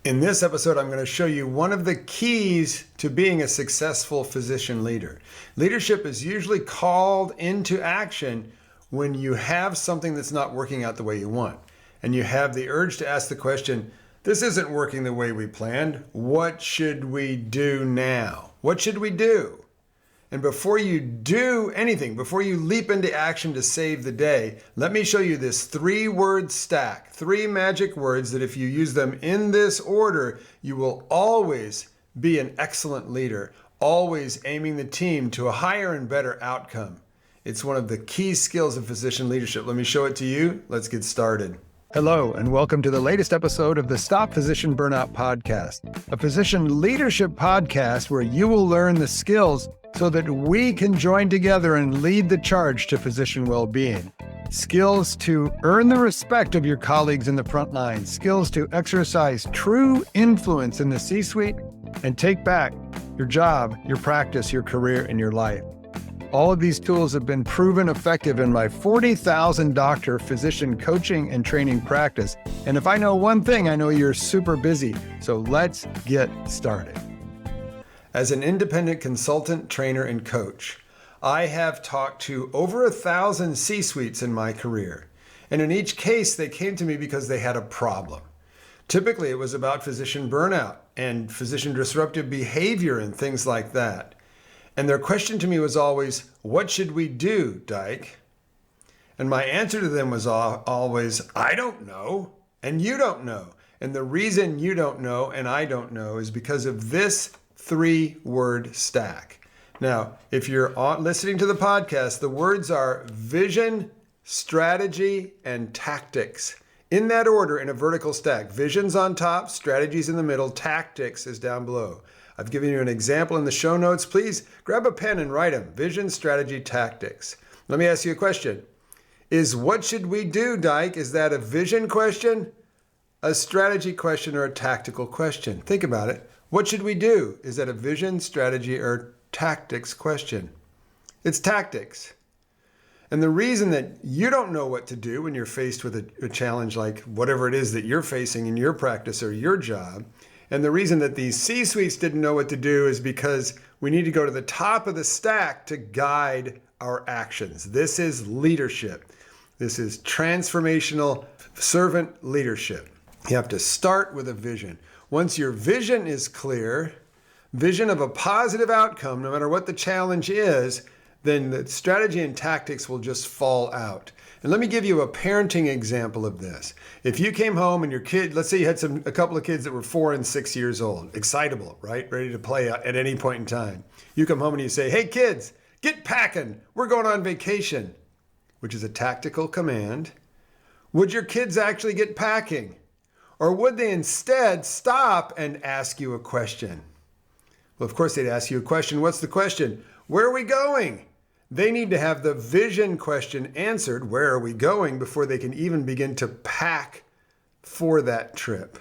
In this episode, I'm going to show you one of the keys to being a successful physician leader. Leadership is usually called into action when you have something that's not working out the way you want. And you have the urge to ask the question, this isn't working the way we planned. What should we do now? What should we do? And before you do anything, before you leap into action to save the day, let me show you this 3-word stack, 3 magic words that if you use them in this order, you will always be an excellent leader, always aiming the team to a higher and better outcome. It's one of the key skills of physician leadership. Let me show it to you. Let's get started. Hello, and welcome to the latest episode of the Stop Physician Burnout podcast, a physician leadership podcast where you will learn the skills so that we can join together and lead the charge to physician well-being. Skills to earn the respect of your colleagues in the front line, skills to exercise true influence in the C-suite, and take back your job, your practice, your career, and your life. All of these tools have been proven effective in my 40,000 doctor physician coaching and training practice. And if I know one thing, I know you're super busy. So let's get started. As an independent consultant, trainer, and coach, I have talked to over 1,000 C-suites in my career. And in each case, they came to me because they had a problem. Typically, it was about physician burnout and physician disruptive behavior and things like that. And their question to me was always, what should we do, Dyke? And my answer to them was always, I don't know, and you don't know. And the reason you don't know and I don't know is because of this 3-word stack. Now, if you're listening to the podcast, the words are vision, strategy, and tactics. In that order, in a vertical stack. Vision's on top, strategy's in the middle, tactics is down below. I've given you an example in the show notes. Please grab a pen and write them. Vision, strategy, tactics. Let me ask you a question. Is what should we do, Dyke? Is that a vision question, a strategy question, or a tactical question? Think about it. What should we do? Is that a vision, strategy, or tactics question? It's tactics. And the reason that you don't know what to do when you're faced with a challenge like whatever it is that you're facing in your practice or your job, and the reason that these C-suites didn't know what to do is because we need to go to the top of the stack to guide our actions. This is leadership. This is transformational servant leadership. You have to start with a vision. Once your vision is clear, vision of a positive outcome, no matter what the challenge is, then the strategy and tactics will just fall out. And let me give you a parenting example of this. If you came home and your kid, let's say you had a couple of kids that were 4 and 6 years old, excitable, right? Ready to play at any point in time. You come home and you say, hey kids, get packing. We're going on vacation, which is a tactical command. Would your kids actually get packing? Or would they instead stop and ask you a question? Well, of course they'd ask you a question. What's the question? Where are we going? They need to have the vision question answered, where are we going, before they can even begin to pack for that trip.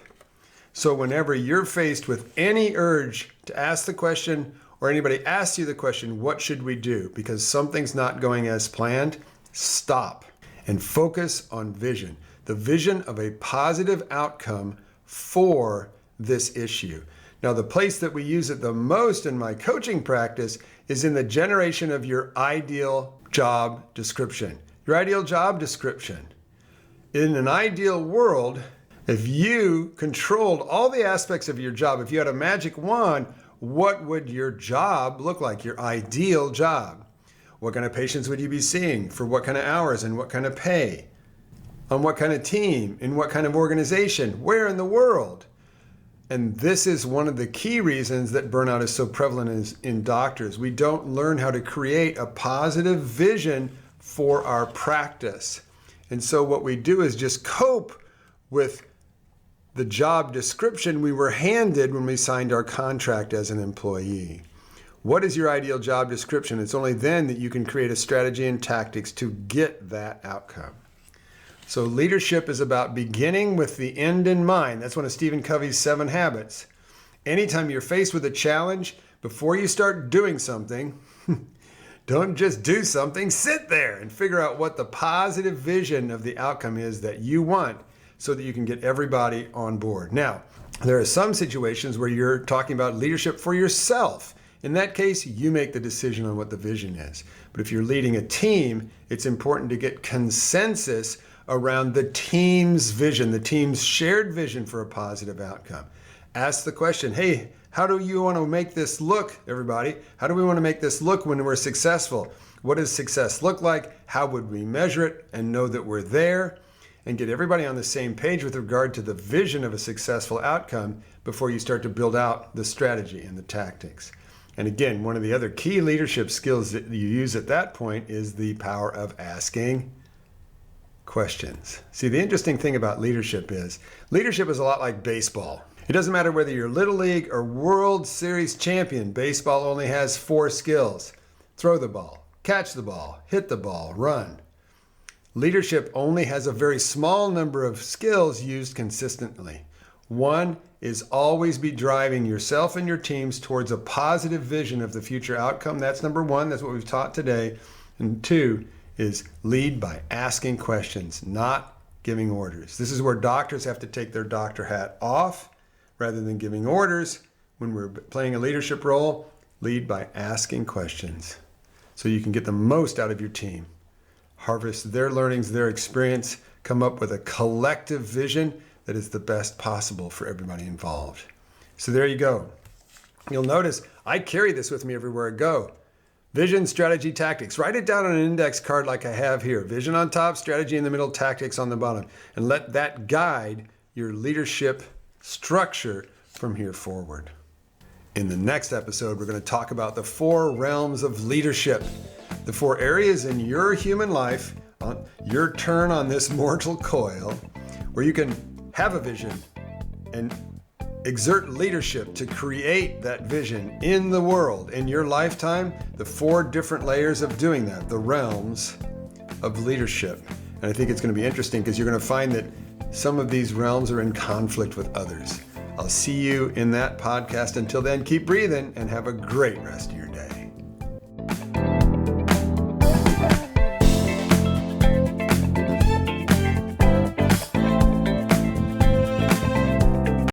So whenever you're faced with any urge to ask the question, or anybody asks you the question, what should we do? Because something's not going as planned, stop and focus on vision. The vision of a positive outcome for this issue. Now, the place that we use it the most in my coaching practice is in the generation of your ideal job description. Your ideal job description. In an ideal world, if you controlled all the aspects of your job, if you had a magic wand, what would your job look like, your ideal job? What kind of patients would you be seeing? For what kind of hours and what kind of pay? On what kind of team? In what kind of organization? Where in the world? And this is one of the key reasons that burnout is so prevalent in doctors. We don't learn how to create a positive vision for our practice. And so what we do is just cope with the job description we were handed when we signed our contract as an employee. What is your ideal job description? It's only then that you can create a strategy and tactics to get that outcome. So leadership is about beginning with the end in mind. That's one of Stephen Covey's 7 habits. Anytime you're faced with a challenge, before you start doing something, don't just do something, sit there and figure out what the positive vision of the outcome is that you want so that you can get everybody on board. Now, There are some situations where you're talking about leadership for yourself. In that case, you make the decision on what the vision is. But if you're leading a team, it's important to get consensus around the team's vision, the team's shared vision for a positive outcome. Ask the question, hey, how do you want to make this look, everybody? How do we want to make this look when we're successful? What does success look like? How would we measure it and know that we're there? And get everybody on the same page with regard to the vision of a successful outcome before you start to build out the strategy and the tactics. And again, one of the other key leadership skills that you use at that point is the power of asking questions. See, the interesting thing about leadership is a lot like baseball. It doesn't matter whether you're Little League or World Series champion. Baseball only has 4 skills: throw the ball, catch the ball, hit the ball, run. Leadership only has a very small number of skills used consistently. One is always be driving yourself and your teams towards a positive vision of the future outcome. That's number 1. That's what we've taught today. And 2 is lead by asking questions, not giving orders. This is where doctors have to take their doctor hat off rather than giving orders. When we're playing a leadership role, lead by asking questions so you can get the most out of your team. Harvest their learnings, their experience, come up with a collective vision that is the best possible for everybody involved. So there you go. You'll notice I carry this with me everywhere I go. Vision, strategy, tactics. Write it down on an index card like I have here. Vision on top, strategy in the middle, tactics on the bottom. And let that guide your leadership structure from here forward. In the next episode, we're going to talk about the 4 realms of leadership. The 4 areas in your human life, on your turn on this mortal coil, where you can have a vision and exert leadership to create that vision in the world in your lifetime. The 4 different layers of doing that, the realms of leadership. And I think it's going to be interesting because you're going to find that some of these realms are in conflict with others. I'll see you in that podcast. Until then, keep breathing and have a great rest of your day.